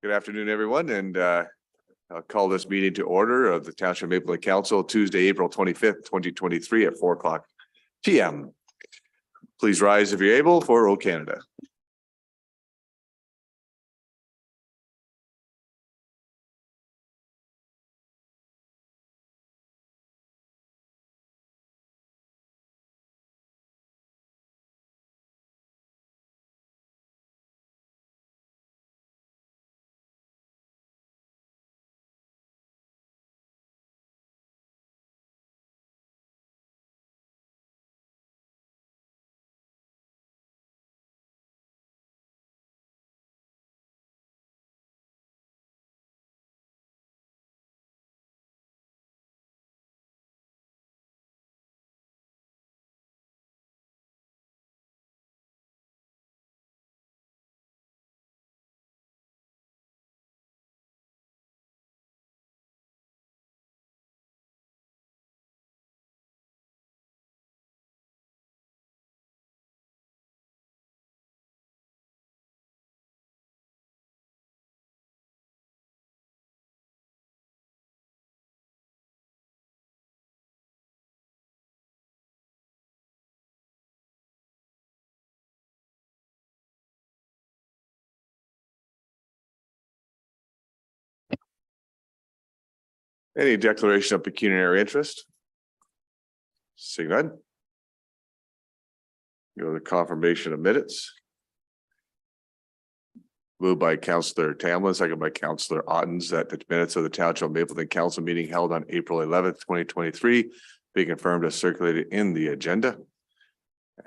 Good afternoon, everyone, and I'll call this meeting to order of the Township of Maple Lake Council Tuesday, April 25th, 2023 at 4:00 p.m. Please rise if you're able for O Canada. Any declaration of pecuniary interest? Seeing none. Go to confirmation of minutes. Moved by Councillor Tamlin, second by Councillor Ottens, that the minutes of the Township of Mapleton Council meeting held on April 11th, 2023 be confirmed as circulated in the agenda.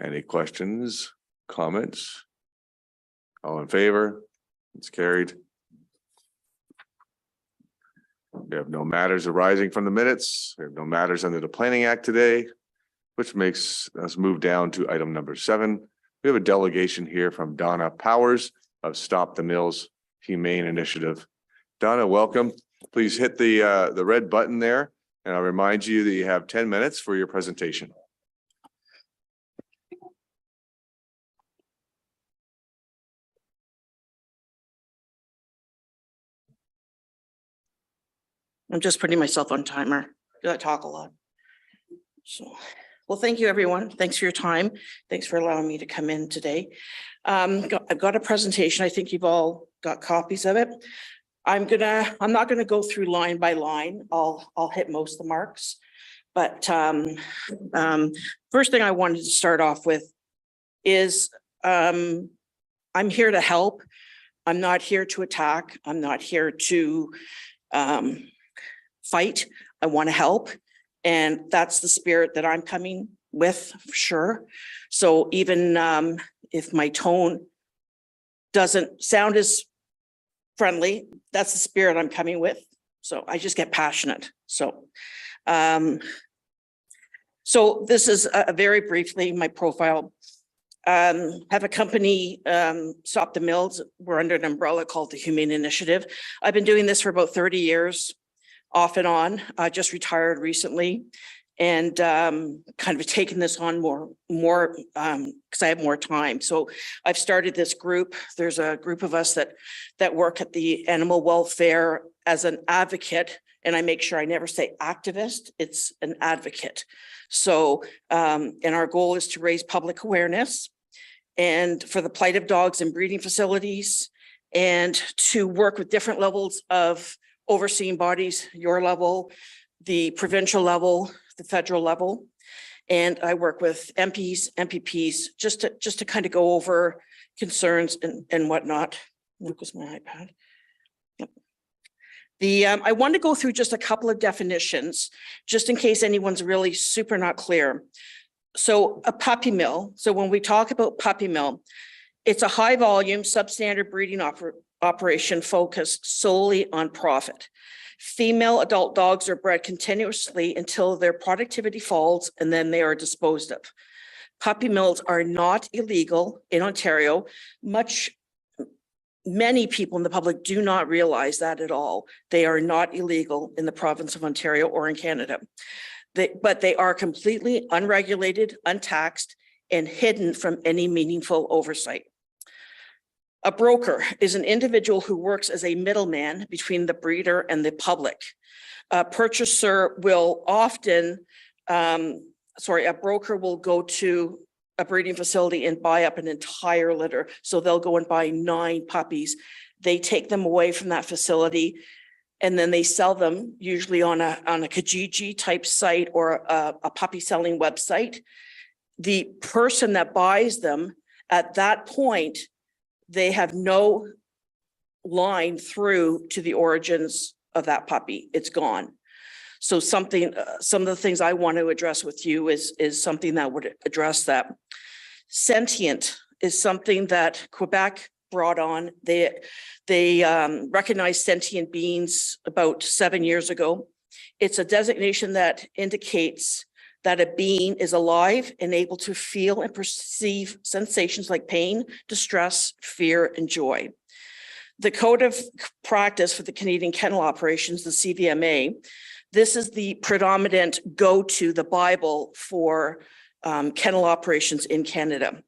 Any questions, comments? All in favor? It's carried. We have no matters arising from the minutes. We have no matters under the Planning Act today, which makes us move down to item number 7. We have a delegation here from Donna Powers of Stop the Mills Humane Initiative. Donna, welcome. Please hit the red button there, and I'll remind you that you have 10 minutes for your presentation. I'm just putting myself on timer because I talk a lot. So, well, thank you, everyone. Thanks for your time. Thanks for allowing me to come in today. I've got a presentation. I think you've all got copies of it. I'm not gonna go through line by line. I'll hit most of the marks. But first thing I wanted to start off with is I'm here to help. I'm not here to attack. I'm not here to fight. I want to help. And that's the spirit that I'm coming with, for sure. So even if my tone doesn't sound as friendly, that's the spirit I'm coming with. So I just get passionate. So this is very briefly my profile. Have a company, Stop the Mills. We're under an umbrella called the Humane Initiative. I've been doing this for about 30 years. Off and on. I just retired recently and kind of taken this on more because I have more time. So I've started this group. There's a group of us that work at the animal welfare as an advocate, and I make sure I never say activist, it's an advocate. So and our goal is to raise public awareness and for the plight of dogs in breeding facilities and to work with different levels of overseeing bodies, your level, the provincial level, the federal level. And I work with MPs, MPPs, just to kind of go over concerns and whatnot. There goes my iPad. Yep. I want to go through just a couple of definitions, just in case anyone's really super not clear. So a puppy mill. So when we talk about puppy mill, it's a high volume substandard breeding operation focused solely on profit. Female adult dogs are bred continuously until their productivity falls and then they are disposed of. Puppy mills are not illegal in Ontario. Many people in the public do not realize that at all. They are not illegal in the province of Ontario or in Canada. But they are completely unregulated, untaxed, and hidden from any meaningful oversight. A broker is an individual who works as a middleman between the breeder and the public. A purchaser will often, a broker will go to a breeding facility and buy up an entire litter. So they'll go and buy 9 puppies. They take them away from that facility and then they sell them usually on a Kijiji type site or a puppy selling website. The person that buys them at that point, they have no line through to the origins of that puppy. It's gone. So some of the things I want to address with you is something that would address that. Sentient is something that Quebec brought on. They recognized sentient beings about 7 years ago. It's a designation that indicates that a being is alive and able to feel and perceive sensations like pain, distress, fear, and joy. The Code of Practice for the Canadian Kennel Operations, the CVMA, this is the predominant go-to, the Bible for kennel operations in Canada.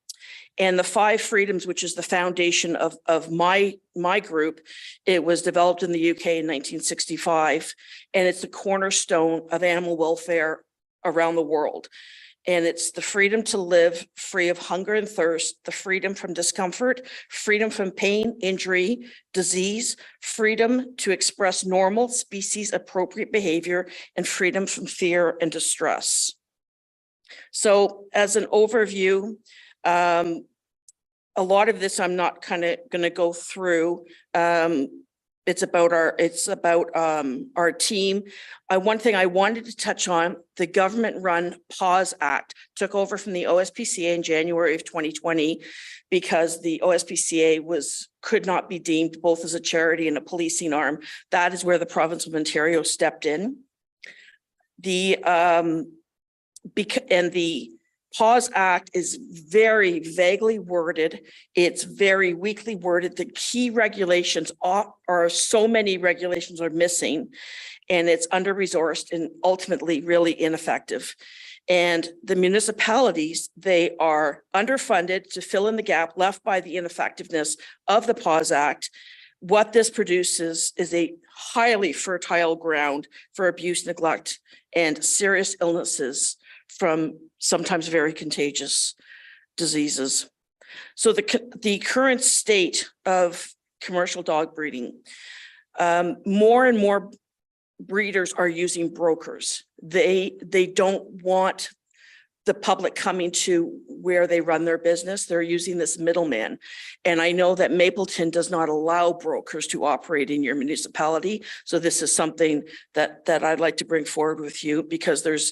And the 5 freedoms, which is the foundation of my group, it was developed in the UK in 1965, and it's the cornerstone of animal welfare around the world. And it's the freedom to live free of hunger and thirst, the freedom from discomfort, freedom from pain, injury, disease, freedom to express normal species appropriate behavior, and freedom from fear and distress. So as an overview, a lot of this I'm not kind of going to go through. It's about our team. One thing I wanted to touch on, the government-run PAWS Act took over from the OSPCA in January of 2020 because the OSPCA could not be deemed both as a charity and a policing arm. That is where the province of Ontario stepped in. The PAWS Act is very vaguely worded. It's very weakly worded. The key regulations are so many regulations are missing, and it's under-resourced and ultimately really ineffective. And the municipalities, they are underfunded to fill in the gap left by the ineffectiveness of the PAWS Act. What this produces is a highly fertile ground for abuse, neglect, and serious illnesses from sometimes very contagious diseases. So the current state of commercial dog breeding, more and more breeders are using brokers. They don't want the public coming to where they run their business. They're using this middleman. And I know that Mapleton does not allow brokers to operate in your municipality. So this is something that I'd like to bring forward with you, because there's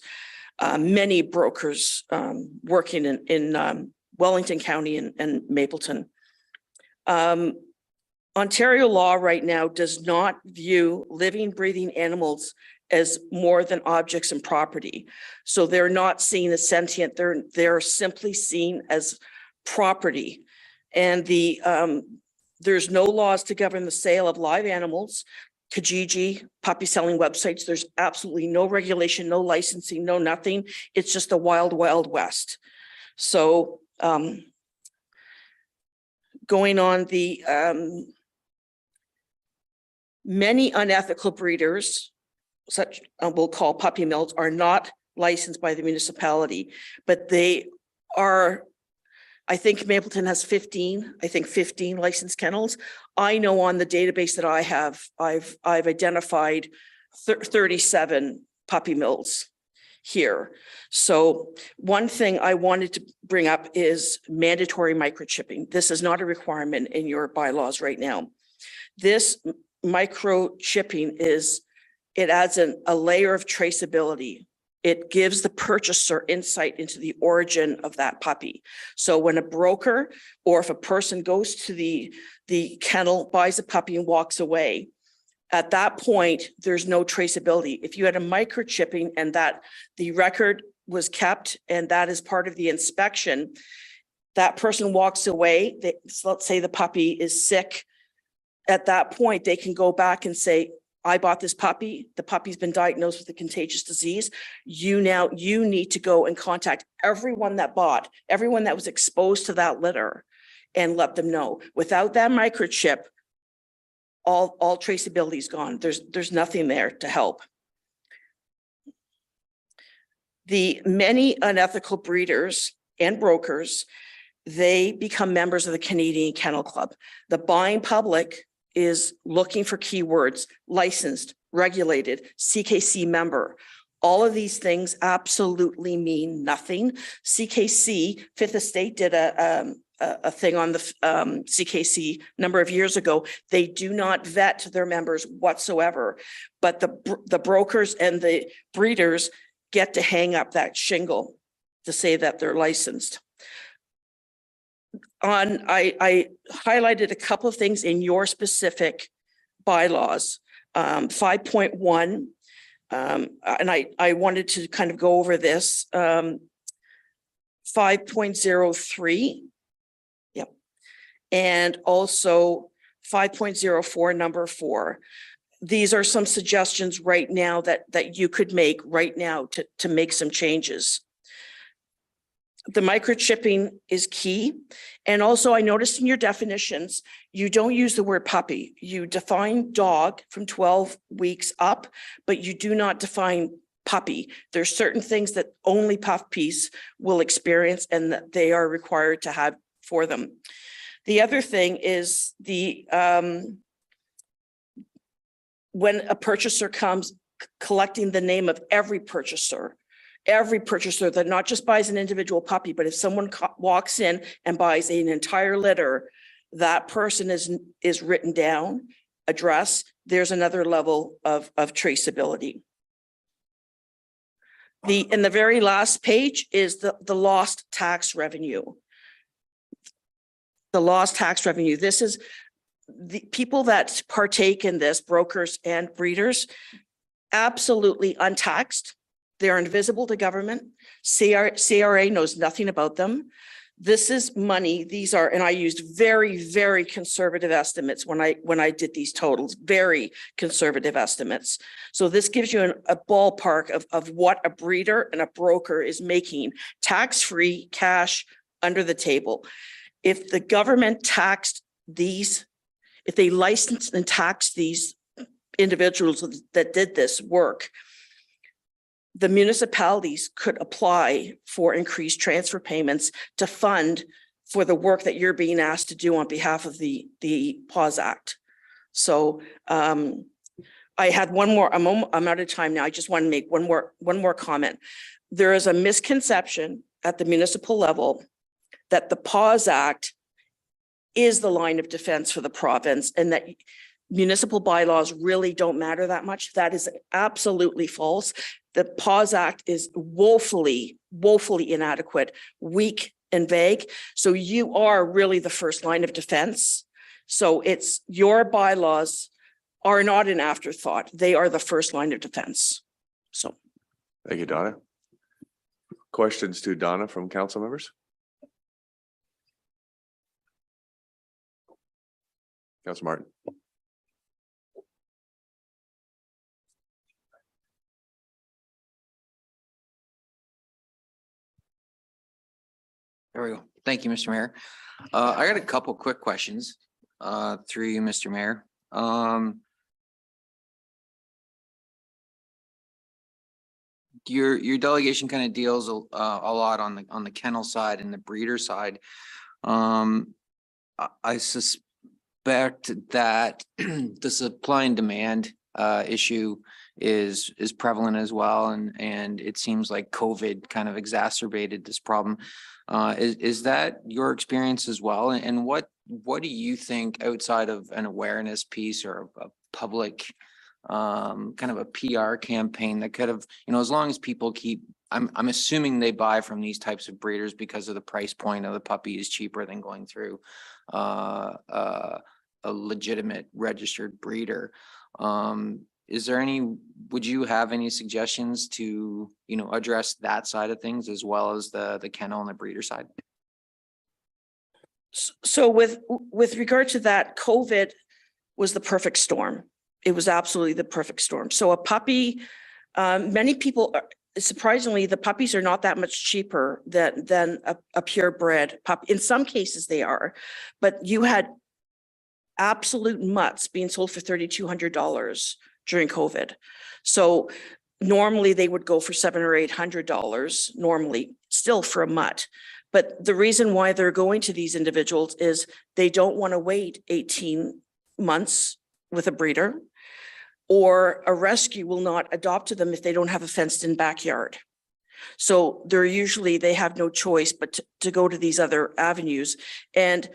many brokers working in Wellington County and Mapleton. Ontario law right now does not view living, breathing animals as more than objects and property. So they're not seen as sentient, they're simply seen as property. And there's no laws to govern the sale of live animals. Kijiji, puppy selling websites, there's absolutely no regulation, no licensing, no nothing. It's just a wild, wild west. So going on, many unethical breeders, such we'll call puppy mills, are not licensed by the municipality, but they are. I think Mapleton has 15 licensed kennels. I know on the database that I have, I've identified 37 puppy mills here. So one thing I wanted to bring up is mandatory microchipping. This is not a requirement in your bylaws right now. This microchipping it adds a layer of traceability. It gives the purchaser insight into the origin of that puppy. So when a broker or if a person goes to the kennel, buys a puppy and walks away, at that point, there's no traceability. If you had a microchipping and that the record was kept and that is part of the inspection, that person walks away, let's say the puppy is sick. At that point, they can go back and say, I bought this puppy. The puppy's been diagnosed with a contagious disease. You need to go and contact everyone that was exposed to that litter and let them know. Without that microchip, all traceability is gone. There's nothing there to help. The many unethical breeders and brokers, they become members of the Canadian Kennel Club. The buying public is looking for keywords: licensed, regulated, CKC member. All of these things absolutely mean nothing. CKC, Fifth Estate did a thing on the CKC a number of years ago. They do not vet their members whatsoever, but the brokers and the breeders get to hang up that shingle to say that they're licensed. I highlighted a couple of things in your specific bylaws. 5.1, and I wanted to kind of go over this. 5.03, yep, and also 5.04, number 4. These are some suggestions right now that you could make right now to make some changes. The microchipping is key. And also I noticed in your definitions, you don't use the word puppy. You define dog from 12 weeks up, but you do not define puppy. There's certain things that only puppies will experience and that they are required to have for them. The other thing is when a purchaser comes, collecting the name of every purchaser that not just buys an individual puppy, but if someone walks in and buys an entire litter, that person is written down, address. There's another level of traceability. In the very last page is the lost tax revenue. The lost tax revenue. This is the people that partake in this, brokers and breeders, absolutely untaxed. They're invisible to government. CRA knows nothing about them. This is money. These are, and I used very, very conservative estimates when I did these totals, very conservative estimates. So this gives you a ballpark of what a breeder and a broker is making tax-free cash under the table. If the government taxed these, if they licensed and taxed these individuals that did this work, the municipalities could apply for increased transfer payments to fund for the work that you're being asked to do on behalf of the PAWS Act. So I had one more, I'm out of time now. I just want to make one more comment. There is a misconception at the municipal level that the PAWS Act is the line of defense for the province and that municipal bylaws really don't matter that much. That is absolutely false. The PAWS Act is woefully inadequate, weak and vague. So you are really the first line of defense. So it's your bylaws are not an afterthought. They are the first line of defense. So. Thank you, Donna. Questions to Donna from council members? Councilor Martin. There we go. Thank you, Mr. Mayor. I got a couple quick questions through you, Mr. Mayor. Your delegation kind of deals a lot on the kennel side and the breeder side. I suspect that the supply and demand issue is prevalent as well, and it seems like COVID kind of exacerbated this problem. Is that your experience as well? And what do you think outside of an awareness piece or a public kind of a PR campaign that could have, as long as people keep, I'm assuming they buy from these types of breeders because of the price point of the puppy is cheaper than going through a legitimate registered breeder. Would you have any suggestions to, address that side of things as well as the kennel and the breeder side? So with regard to that, COVID was the perfect storm. It was absolutely the perfect storm. So a puppy, many people surprisingly, the puppies are not that much cheaper than a purebred pup. In some cases they are, but you had absolute mutts being sold for $3,200 during COVID. So normally they would go for $700 or $800 normally, still for a mutt. But the reason why they're going to these individuals is they don't want to wait 18 months with a breeder, or a rescue will not adopt them if they don't have a fenced in backyard. So they have no choice but to go to these other avenues. And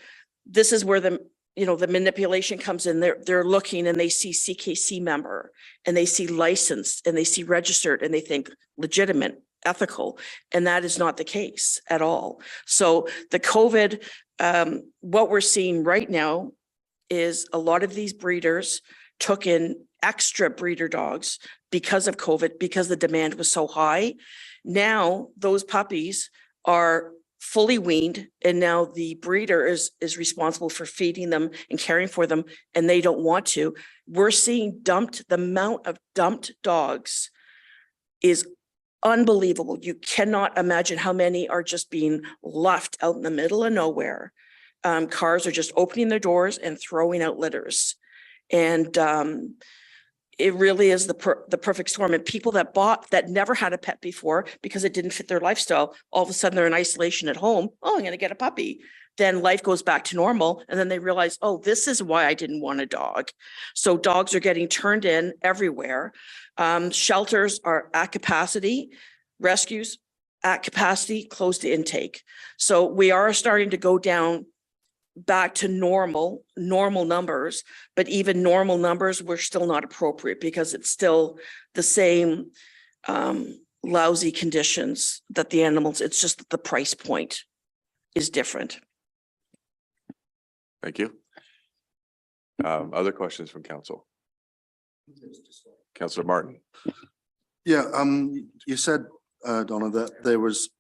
this is where the manipulation comes in. They're looking and they see CKC member and they see licensed and they see registered and they think legitimate, ethical, and that is not the case at all. So the COVID, what we're seeing right now is a lot of these breeders took in extra breeder dogs because of COVID, because the demand was so high. Now those puppies are fully weaned, and now the breeder is responsible for feeding them and caring for them, and they don't want to. We're seeing the amount of dumped dogs is unbelievable. You cannot imagine how many are just being left out in the middle of nowhere. Cars are just opening their doors and throwing out litters. And it really is the perfect storm. And people that never had a pet before because it didn't fit their lifestyle, all of a sudden they're in isolation at home. Oh, I'm going to get a puppy. Then life goes back to normal. And then they realize, oh, this is why I didn't want a dog. So dogs are getting turned in everywhere. Shelters are at capacity, rescues at capacity, close to intake. So we are starting to go down back to normal numbers, but even normal numbers were still not appropriate because it's still the same lousy conditions that the animals, it's just that the price point is different. Thank you. Other questions from council? Councillor Martin. Yeah, you said, Donna, that there was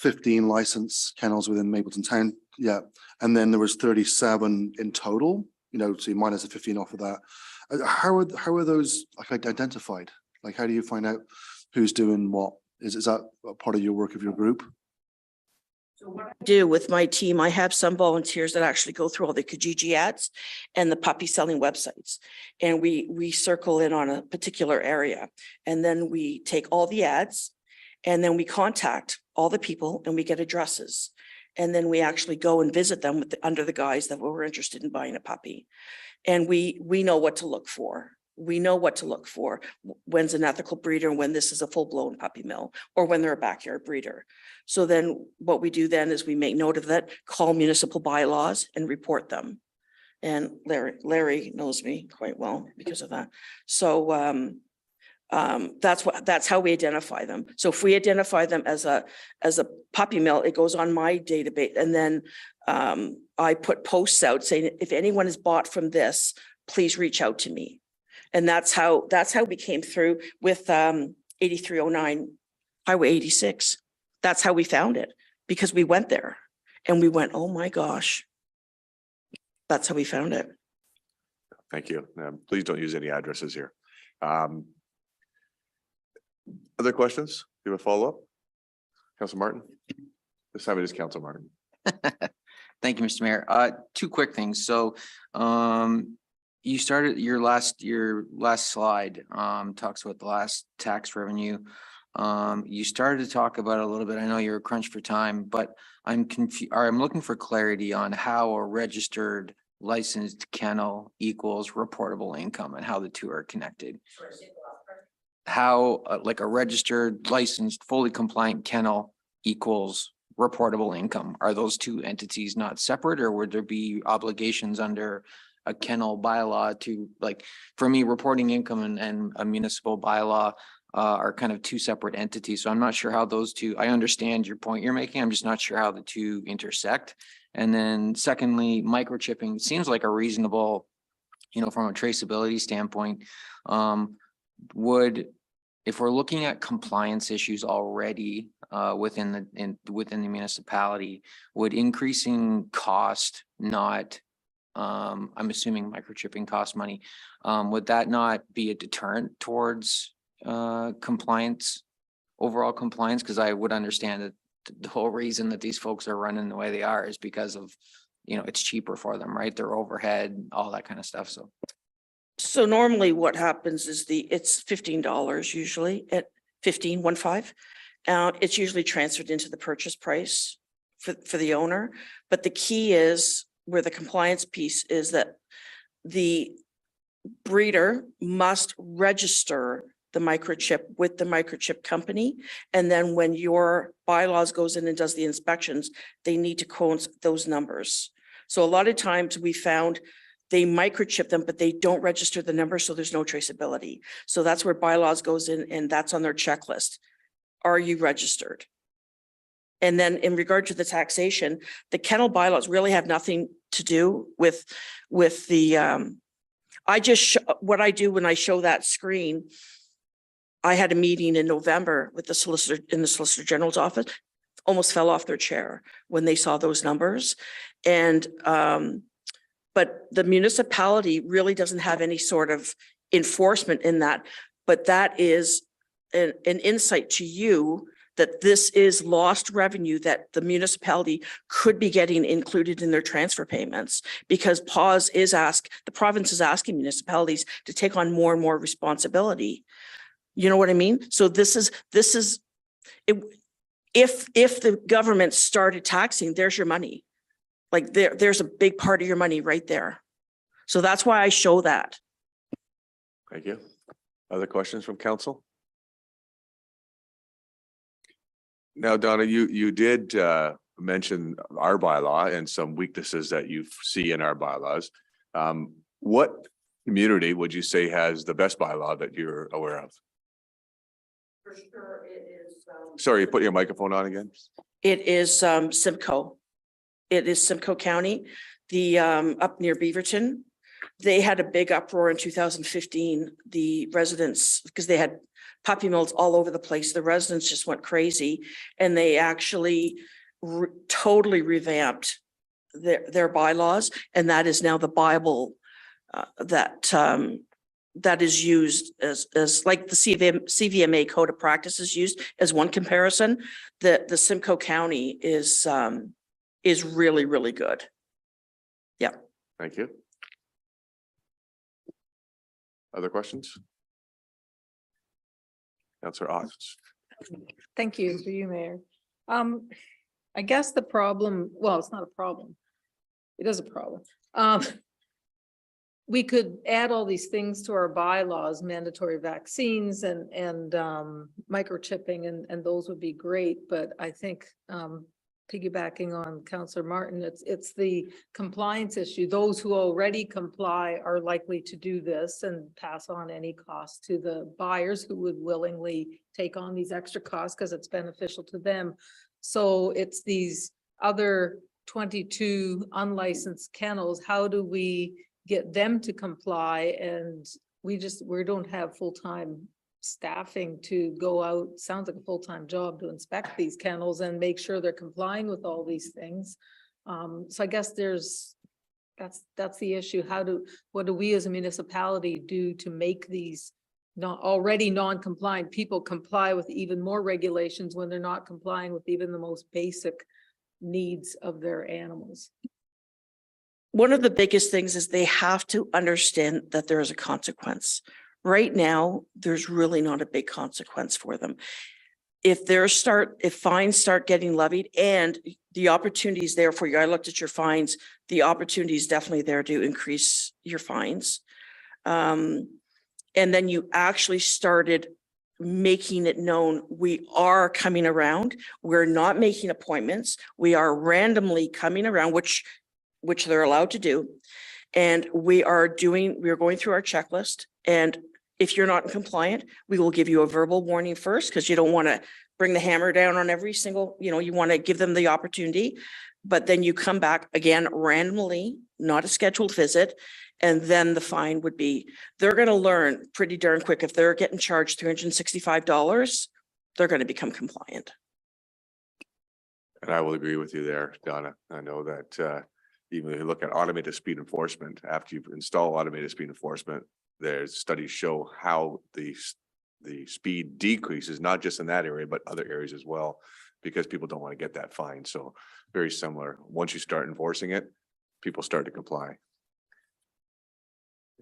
15 licensed kennels within Mapleton Town. Yeah. And then there was 37 in total, so you minus the 15 off of that. How are those identified? Like, how do you find out who's doing what? Is that a part of your work of your group? So what I do with my team, I have some volunteers that actually go through all the Kijiji ads and the puppy selling websites. And we circle in on a particular area. And then we take all the ads and then we contact all the people and we get addresses. And then we actually go and visit them under the guise that we're interested in buying a puppy. And we know what to look for. We know what to look for. When's an ethical breeder and when this is a full-blown puppy mill or when they're a backyard breeder. So then what we do then is we make note of that, call municipal bylaws and report them. And Larry knows me quite well because of that. So that's how we identify them. So if we identify them as a puppy mill, it goes on my database. And then I put posts out saying, if anyone is bought from this, please reach out to me. And that's how we came through with 8309 Highway 86. That's how we found it, because we went there and we went, oh my gosh. That's how we found it. Thank you. Please don't use any addresses here. Other questions? Do you have a follow-up? Councilor Martin? This time it is Councilor Martin. Thank you, Mr. Mayor. Two quick things. So you started your last slide talks about the last tax revenue. You started to talk about it a little bit. I know you're crunched for time, but I'm confused. I'm looking for clarity on how a registered licensed kennel equals reportable income and how the two are connected. How like a registered, licensed, fully compliant kennel equals reportable income. Are those two entities not separate, or would there be obligations under a kennel bylaw to, like, for me, reporting income and a municipal bylaw are kind of two separate entities. So I'm not sure how those two, I understand your point you're making. I'm just not sure how the two intersect. And then secondly, microchipping seems like a reasonable, from a traceability standpoint, if we're looking at compliance issues already within the municipality, would increasing cost not, I'm assuming microchipping costs money, would that not be a deterrent towards compliance, overall compliance, because I would understand that the whole reason that these folks are running the way they are is because of, it's cheaper for them, right? Their overhead, all that kind of stuff. So So normally what happens is it's $15 usually at 15. It's usually transferred into the purchase price for the owner. But the key is where the compliance piece is that the breeder must register the microchip with the microchip company. And then when your bylaws goes in and does the inspections, they need to coincide those numbers. So a lot of times we found they microchip them, but they don't register the number, so there's no traceability. So that's where bylaws goes in, and that's on their checklist. Are you registered? And then in regard to the taxation, the kennel bylaws really have nothing to do with the, what I do when I show that screen. I had a meeting in November with the solicitor in the Solicitor General's office, almost fell off their chair when they saw those numbers. And, but the municipality really doesn't have any sort of enforcement in that. But that is an insight to you that this is lost revenue that the municipality could be getting included in their transfer payments, because the province is asking municipalities to take on more and more responsibility. You know what I mean? So this is it. If the government started taxing, there's your money. Like there's a big part of your money right there. So that's why I show that. Thank you. Other questions from council? Now, Donna, you did mention our bylaw and some weaknesses that you see in our bylaws. What community would you say has the best bylaw that you're aware of? For sure, it is. Sorry, put your microphone on again. It is Simcoe. It is Simcoe County, up near Beaverton. They had a big uproar in 2015. The residents, because they had puppy mills all over the place, the residents just went crazy, and they actually totally revamped their bylaws, and that is now the Bible that is used as like the CVMA code of practice is used as one comparison. The Simcoe County is really, really good. Yeah. Thank you. Other questions? Councillor Ox. Thank you, through you, Mayor. I guess the problem, well, it's not a problem. It is a problem. We could add all these things to our bylaws, mandatory vaccines and microchipping, and those would be great. But I think piggybacking on Councillor Martin, it's the compliance issue. Those who already comply are likely to do this and pass on any cost to the buyers who would willingly take on these extra costs because it's beneficial to them. So it's these other 22 unlicensed kennels. How do we get them to comply? And we don't have full-time staffing to go out. Sounds like a full-time job to inspect these kennels and make sure they're complying with all these things. So I guess that's the issue. What do we as a municipality do to make these already non-compliant people comply with even more regulations when they're not complying with even the most basic needs of their animals? One of the biggest things is they have to understand that there is a consequence. Right now, there's really not a big consequence for them. If fines start getting levied, and the opportunity is there for you, I looked at your fines, the opportunity is definitely there to increase your fines. And then you actually started making it known, we are coming around. We're not making appointments. We are randomly coming around, which they're allowed to do. And we are going through our checklist. And if you're not compliant, we will give you a verbal warning first, because you don't want to bring the hammer down on every single, you want to give them the opportunity. But then you come back again randomly, not a scheduled visit. And then the fine would be, they're going to learn pretty darn quick. If they're getting charged $365, they're going to become compliant. And I will agree with you there, Donna. I know that even if you look at automated speed enforcement, after you install automated speed enforcement, there's studies show how the the speed decreases, not just in that area, but other areas as well, because people don't want to get that fine. So very similar. Once you start enforcing it, people start to comply.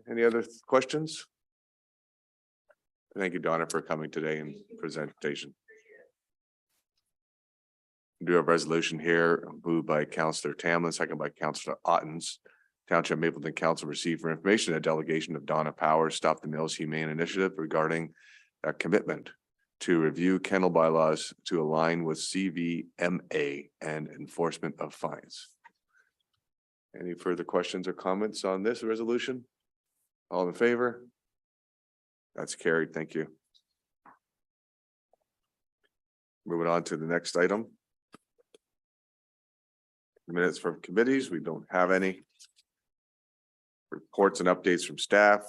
Any other questions? Thank you, Donna, for coming today and presentation. We do have a resolution here moved by Councillor Tamlin, second by Councillor Ottens. Township Mapleton Council received for information a delegation of Donna Powers, Stop the Mills Humane Initiative regarding a commitment to review kennel bylaws to align with CVMA and enforcement of fines. Any further questions or comments on this resolution? All in favor? That's carried. Thank you. Moving on to the next item. Minutes from committees, we don't have any. Reports and updates from staff.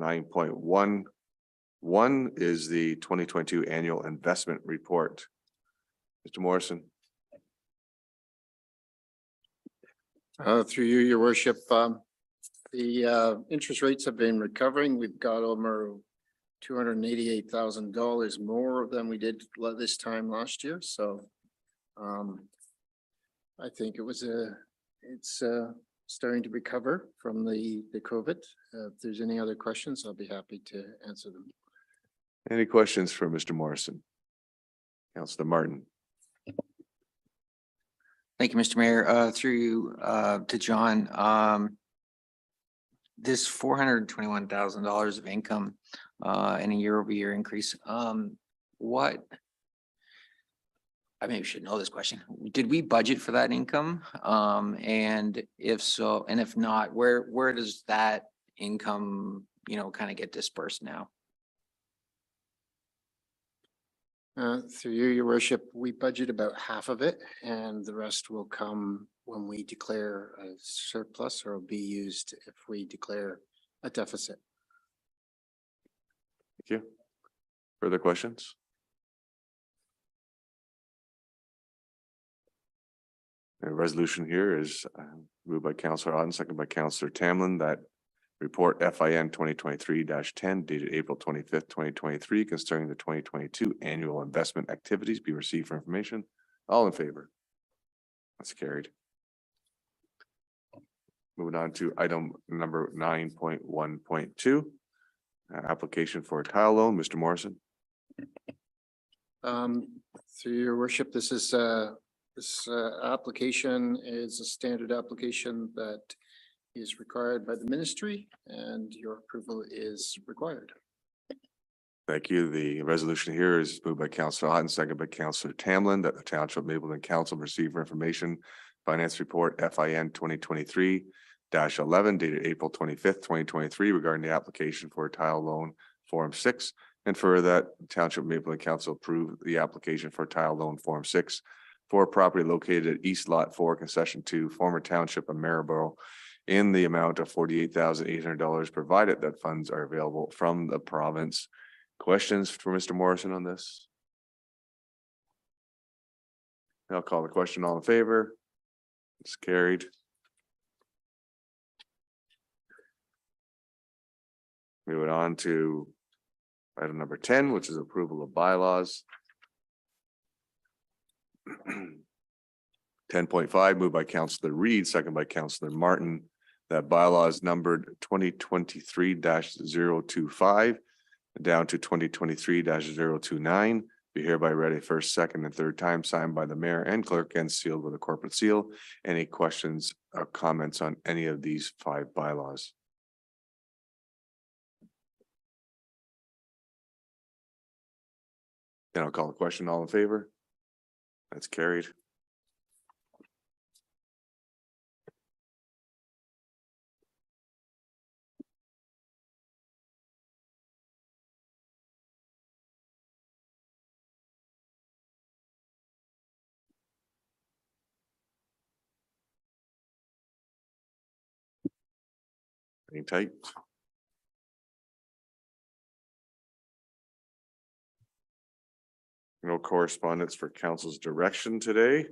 9.11 is the 2022 annual investment report. Mr. Morrison. Through you, your worship, the interest rates have been recovering. We've got over $288,000 more than we did this time last year. So I think it's starting to recover from the COVID. If there's any other questions, I'll be happy to answer them. Any questions for Mr. Morrison? Councillor Martin. Thank you, Mr. Mayor. Through you to John. This $421,000 of income and a year-over-year increase. What? I maybe should know this question. Did we budget for that income? And if so, and if not, where does that income, kind of get dispersed now? Through you, your worship, we budget about half of it and the rest will come when we declare a surplus or will be used if we declare a deficit. Thank you. Further questions? The resolution here is moved by Councillor Otten, second by Councillor Tamlin, that report FIN 2023-10 dated April 25th, 2023 concerning the 2022 annual investment activities be received for information. All in favor? That's carried. Moving on to item number 9.1.2. Application for a tile loan, Mr. Morrison. Through your worship, this application is a standard application that is required by the ministry and your approval is required. Thank you. The resolution here is moved by Councillor Otten, second by Councillor Tamlin, that the Township Mapleton Council receive for information finance report FIN 2023-11 dated April 25th, 2023 regarding the application for a tile loan Form 6. And for that, Township Mapleton Council approve the application for tile loan Form 6 for a property located at East Lot 4, Concession 2, former Township of Marlborough, in the amount of $48,800, provided that funds are available from the province. Questions for Mr. Morrison on this? I'll call the question. All in favor? It's carried. Moving on to item number 10, which is approval of bylaws. 10.5 moved by Councillor Reed, second by Councillor Martin, that bylaws numbered 2023-025 down to 2023-029 be hereby read a first, second, and third time, signed by the mayor and clerk and sealed with a corporate seal. Any questions or comments on any of these 5 bylaws? Then I'll call the question. All in favor? That's carried. Hang tight. No correspondence for council's direction today.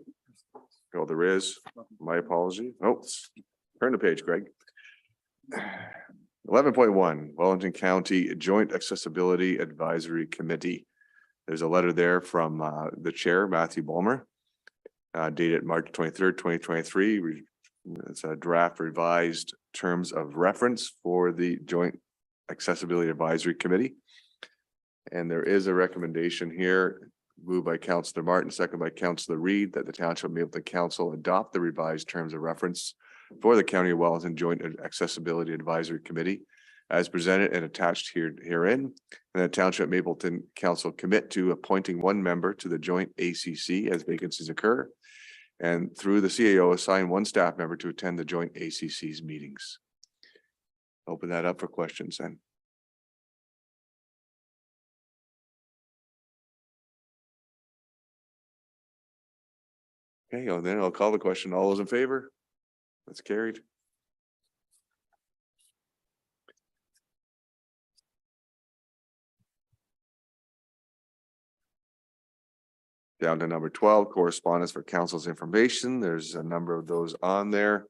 Oh, there is. My apology. Oh, turn the page, Greg. 11.1, Wellington County Joint Accessibility Advisory Committee. There's a letter there from the chair, Matthew Bulmer, dated March 23rd, 2023. It's a draft revised terms of reference for the Joint Accessibility Advisory Committee. And there is a recommendation here, moved by Councillor Martin, second by Councillor Reed, that the Township of Mapleton Council adopt the revised terms of reference for the County of Wellington Joint Accessibility Advisory Committee as presented and attached herein. And the Township Mapleton Council commit to appointing one member to the joint ACC as vacancies occur. And through the CAO, assign one staff member to attend the joint ACC's meetings. Open that up for questions then. Okay, well, then I'll call the question. All those in favor? That's carried. Down to number 12, correspondence for council's information. There's a number of those on there.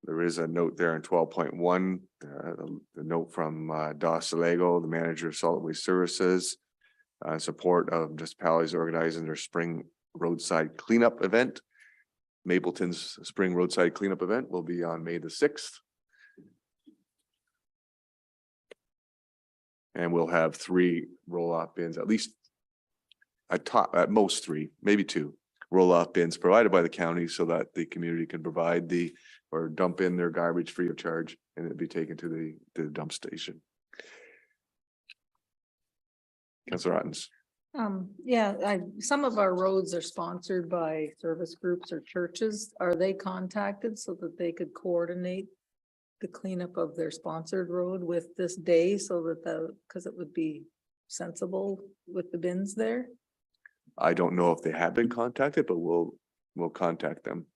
There is a note there in 12.1, the note from Dos Salego, the manager of solid waste services, support of municipalities organizing their spring roadside cleanup event. Mapleton's spring roadside cleanup event will be on May the 6th. And we'll have 3 roll-off bins, at least at most 3, maybe 2 roll-off bins provided by the county so that the community can provide or dump in their garbage free of charge and it'd be taken to the dump station. Councillor Ottens. Some of our roads are sponsored by service groups or churches. Are they contacted so that they could coordinate the cleanup of their sponsored road with this day so that because it would be sensible with the bins there? I don't know if they have been contacted, but we'll contact them.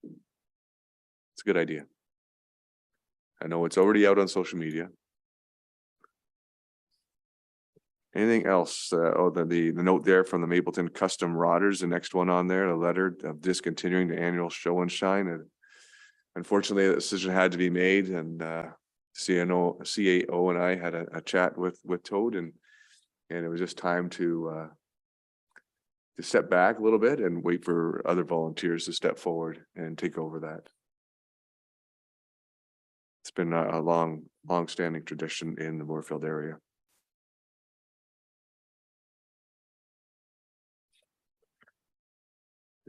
It's a good idea. I know it's already out on social media. Anything else? The note there from the Mapleton Custom Rodders, the next one on there, a letter of discontinuing the annual show and shine. And unfortunately, the decision had to be made, and CAO and I had a chat with Toad, and it was just time to step back a little bit and wait for other volunteers to step forward and take over that. It's been a long-standing tradition in the Moorfield area.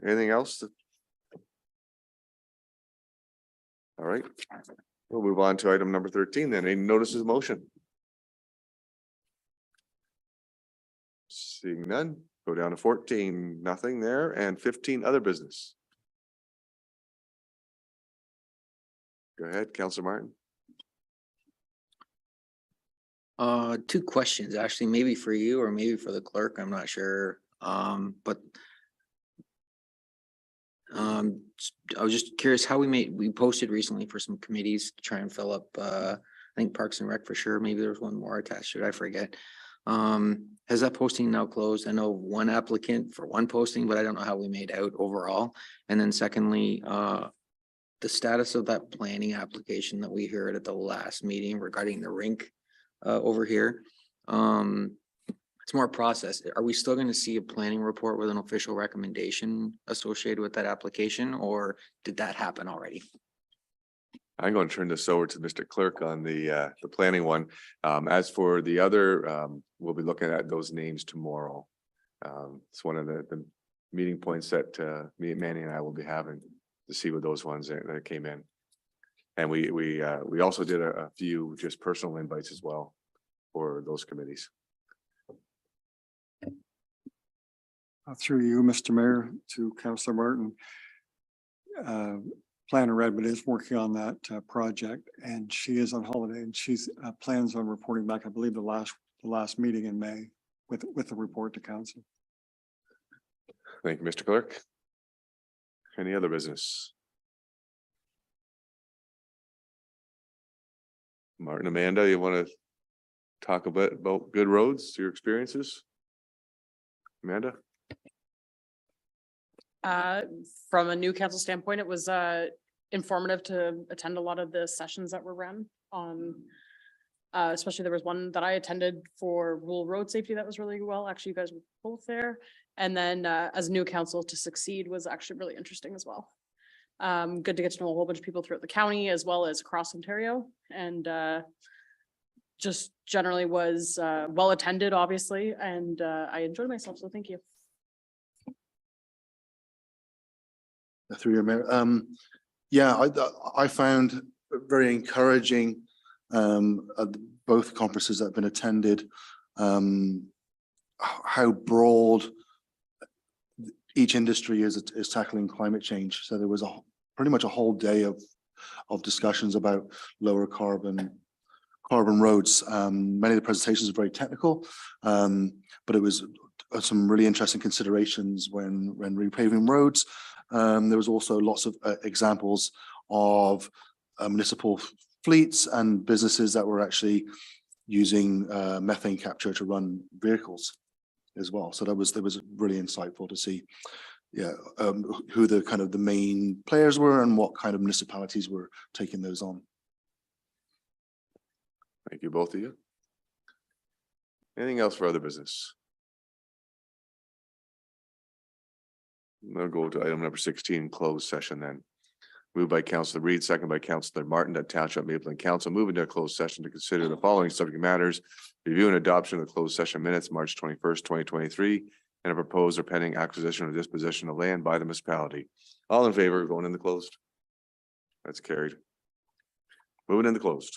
Anything else? All right, we'll move on to item number 13 then. Any notices of motion? Seeing none, go down to 14, nothing there, and 15 other business. Go ahead, Councillor Martin. 2 questions, actually, maybe for you or maybe for the clerk, I'm not sure. But I was just curious how we posted recently for some committees to try and fill up, I think Parks and Rec for sure. Maybe there's one more attached to it. I forget. Has that posting now closed? I know one applicant for one posting, but I don't know how we made out overall. And then secondly, the status of that planning application that we heard at the last meeting regarding the rink over here. It's more process. Are we still going to see a planning report with an official recommendation associated with that application, or did that happen already? I'm going to turn this over to Mr. Clerk on the planning one. As for the other, we'll be looking at those names tomorrow. It's one of the meeting points that Manny and I will be having to see what those ones that came in. And we also did a few just personal invites as well for those committees. Through you, Mr. Mayor, to Councillor Martin. Planner Redmond is working on that project, and she is on holiday, and she's plans on reporting back, I believe, the last meeting in May with the report to council. Thank you, Mr. Clerk. Any other business? Martin, Amanda, you want to talk a bit about good roads, your experiences? Amanda? From a new council standpoint, it was informative to attend a lot of the sessions that were run on. Especially there was one that I attended for rural road safety that was really well. Actually, you guys were both there. And then as new council to succeed was actually really interesting as well. Good to get to know a whole bunch of people throughout the county as well as across Ontario, and just generally was well attended, obviously, and I enjoyed myself. So thank you. Through your mayor, yeah, I found very encouraging both conferences that have been attended, how broad each industry is tackling climate change. So there was pretty much a whole day of discussions about lower carbon roads. Many of the presentations are very technical, but it was some really interesting considerations when repaving roads. There was also lots of examples of municipal fleets and businesses that were actually using methane capture to run vehicles as well. So that was really insightful to see, yeah, who the kind of the main players were and what kind of municipalities were taking those on. Thank you, both of you. Anything else for other business? We'll go to item number 16, closed session then. Moved by Councillor Reed, second by Councillor Martin, that Township Mapleton Council move into a closed session to consider the following subject matters: review and adoption of the closed session minutes, March 21st, 2023, and a proposed or pending acquisition or disposition of land by the municipality. All in favor of going in the closed? That's carried. Moving in the closed.